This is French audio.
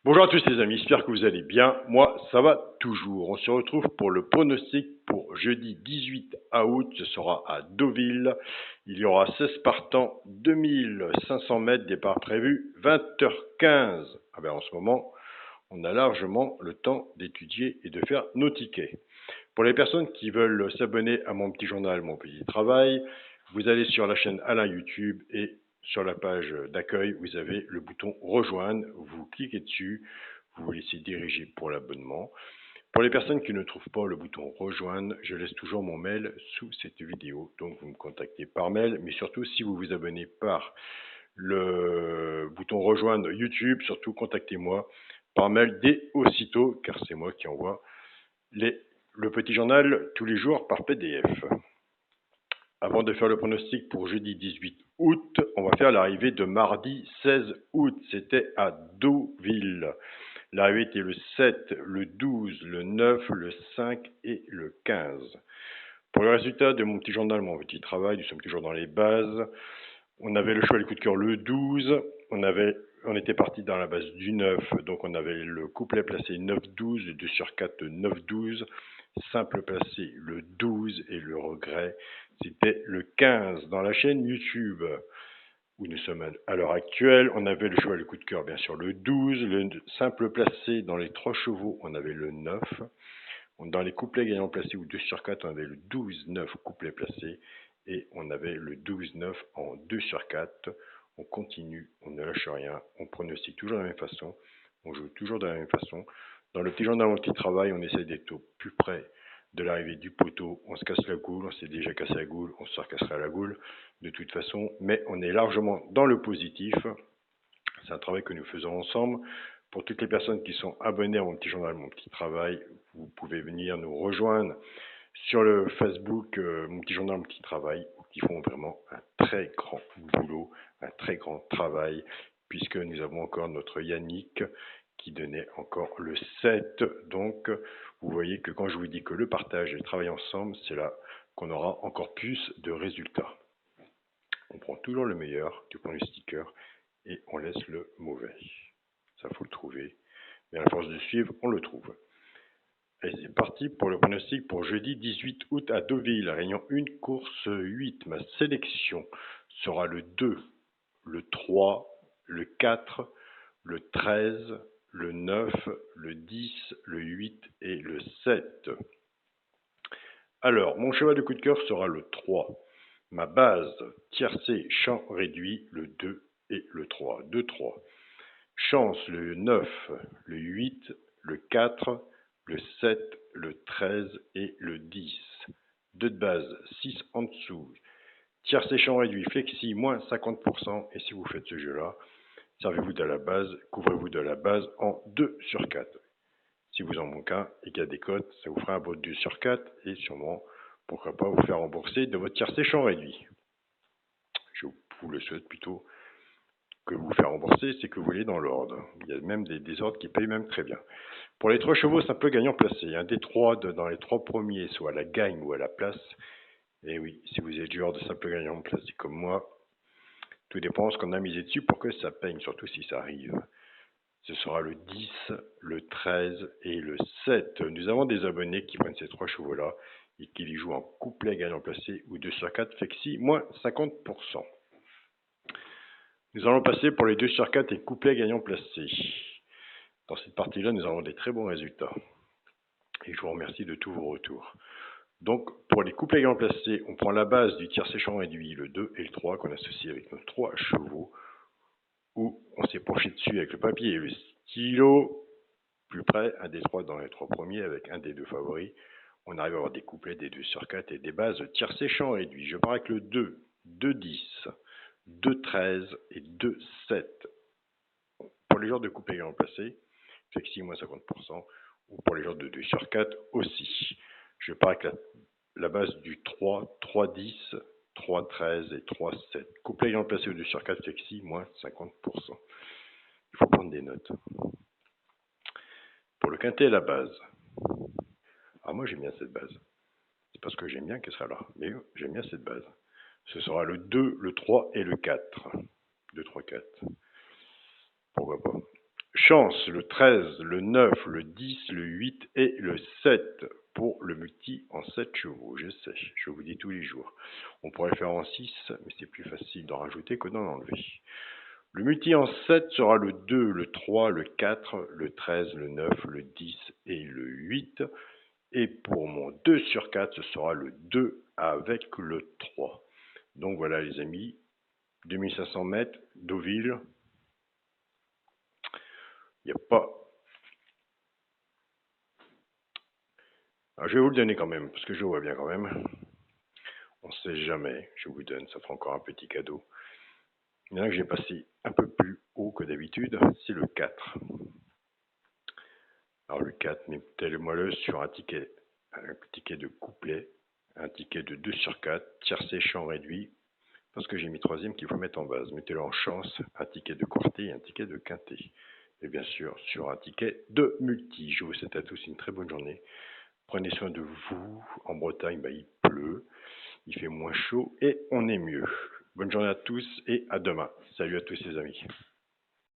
Bonjour à tous les amis, j'espère que vous allez bien. Moi, ça va toujours. On se retrouve pour le pronostic pour jeudi 18 août. Ce sera à Deauville. Il y aura 16 partants, 2500 mètres, départ prévu 20h15. Ah ben, en ce moment, on a largement le temps d'étudier et de faire nos tickets. Pour les personnes qui veulent s'abonner à mon petit journal, mon petit travail, vous allez sur la chaîne Alain YouTube et sur la page d'accueil, vous avez le bouton rejoindre. Vous cliquez dessus, vous vous laissez diriger pour l'abonnement. Pour les personnes qui ne trouvent pas le bouton rejoindre, je laisse toujours mon mail sous cette vidéo. Donc vous me contactez par mail, mais surtout si vous vous abonnez par le bouton rejoindre YouTube, surtout contactez-moi par mail dès aussitôt, car c'est moi qui envoie le petit journal tous les jours par PDF. Avant de faire le pronostic pour jeudi 18 août, on va faire l'arrivée de mardi 16 août. C'était à Deauville. L'arrivée était le 7, le 12, le 9, le 5 et le 15. Pour le résultat de mon petit journal, mon petit travail, nous sommes toujours dans les bases. On avait le choix et le coup de cœur le 12. On était parti dans la base du 9, donc on avait le couplet placé 9-12, le 2 sur 4 9-12, simple placé le 12 et le regret, c'était le 15. Dans la chaîne YouTube où nous sommes à l'heure actuelle, on avait le choix et le coup de cœur bien sûr le 12, le simple placé dans les 3 chevaux, on avait le 9. Dans les couplets gagnants placés ou 2 sur 4, on avait le 12-9 couplet placé et on avait le 12-9 en 2 sur 4. On continue, on ne lâche rien, on pronostique toujours de la même façon, on joue toujours de la même façon. Dans le petit journal, mon petit travail, on essaie d'être au plus près de l'arrivée du poteau. On se casse la goule, on s'est déjà cassé la goule, on se recassera la goule de toute façon, mais on est largement dans le positif. C'est un travail que nous faisons ensemble. Pour toutes les personnes qui sont abonnées à mon petit journal, mon petit travail, vous pouvez venir nous rejoindre sur le Facebook, mon petit journal, mon petit travail, qui font vraiment un très grand boulot, un très grand travail, puisque nous avons encore notre Yannick qui donnait encore le 7. Donc, vous voyez que quand je vous dis que le partage et le travail ensemble, c'est là qu'on aura encore plus de résultats. On prend toujours le meilleur du point de vue sticker et on laisse le mauvais. Ça faut le trouver, mais à la force de suivre, on le trouve. Allez, c'est parti pour le pronostic pour jeudi 18 août à Deauville, réunion 1, course 8. Ma sélection sera le 2, le 3, le 4, le 13, le 9, le 10, le 8 et le 7. Alors, mon cheval de coup de cœur sera le 3. Ma base tiercé champ réduit, le 2 et le 3. 2, 3. Chance, le 9, le 8, le 4, le 7, le 13 et le 10. 2 de base, 6 en dessous. Tiercé champ réduit, flexi, moins 50%. Et si vous faites ce jeu-là, servez-vous de la base, couvrez-vous de la base en 2 sur 4. Si vous en manquez un et qu'il y a des cotes, ça vous fera un beau 2 sur 4 et sûrement, pourquoi pas, vous faire rembourser de votre tiercé champ réduit. Je vous le souhaite plutôt que vous faire rembourser, c'est que vous voulez dans l'ordre. Il y a même des ordres qui payent même très bien. Pour les 3 chevaux, c'est un peu gagnant placé. Un des 3 dans les 3 premiers, soit à la gagne ou à la place. Et oui, si vous êtes joueur de simple gagnant placé comme moi, tout dépend de ce qu'on a misé dessus pour que ça peigne, surtout si ça arrive. Ce sera le 10, le 13 et le 7. Nous avons des abonnés qui prennent ces 3 chevaux-là et qui les jouent en couplet gagnant placé ou 2 sur 4 flexi, moins 50%. Nous allons passer pour les 2 sur 4 et couplets gagnants placés. Dans cette partie-là, nous avons des très bons résultats. Et je vous remercie de tous vos retours. Donc, pour les couplets gagnants placés, on prend la base du tiercé champ réduit, le 2 et le 3, qu'on associe avec nos 3 chevaux, où on s'est penché dessus avec le papier et le stylo, plus près, un des 3 dans les 3 premiers, avec un des 2 favoris. On arrive à avoir des couplets, des 2 sur 4 et des bases tiercé champ réduit. Je pars avec le 2, 2 10, 2 13 et 2 7. Pour les genres de couplets gagnants placés, flexi moins 50%, ou pour les genres de 2 sur 4 aussi. Je pars avec la base du 3, 3 10, 3 13 et 3 7. Couplet gagnant placé au 2 sur 4 flexi moins 50%. Il faut prendre des notes. Pour le quintet et la base. Ah, moi j'aime bien cette base. C'est parce que j'aime bien qu'elle sera là. Mais j'aime bien cette base. Ce sera le 2, le 3 et le 4. 2, 3, 4. Pourquoi pas. chance, le 13, le 9, le 10, le 8 et le 7 pour le multi en 7 chevaux. Je sais, je vous dis tous les jours. On pourrait le faire en 6, mais c'est plus facile d'en rajouter que d'en enlever. Le multi en 7 sera le 2, le 3, le 4, le 13, le 9, le 10 et le 8. Et pour mon 2 sur 4, ce sera le 2 avec le 3. Donc voilà les amis, 2500 mètres, Deauville. Il n'y a pas... Alors, je vais vous le donner quand même, parce que je vois bien quand même. On ne sait jamais, je vous donne, ça fera encore un petit cadeau. Il y en a que j'ai passé un peu plus haut que d'habitude, c'est le 4. Alors le 4, mettez-le-moi sur un ticket de couplet, un ticket de 2 sur 4, tiercé champ réduit, parce que j'ai mis troisième qu'il faut mettre en base. Mettez-le en chance, un ticket de quarté et un ticket de quinté. Et bien sûr, sur un ticket de multi. Je vous souhaite à tous une très bonne journée. Prenez soin de vous. En Bretagne, il pleut, il fait moins chaud et on est mieux. Bonne journée à tous et à demain. Salut à tous les amis.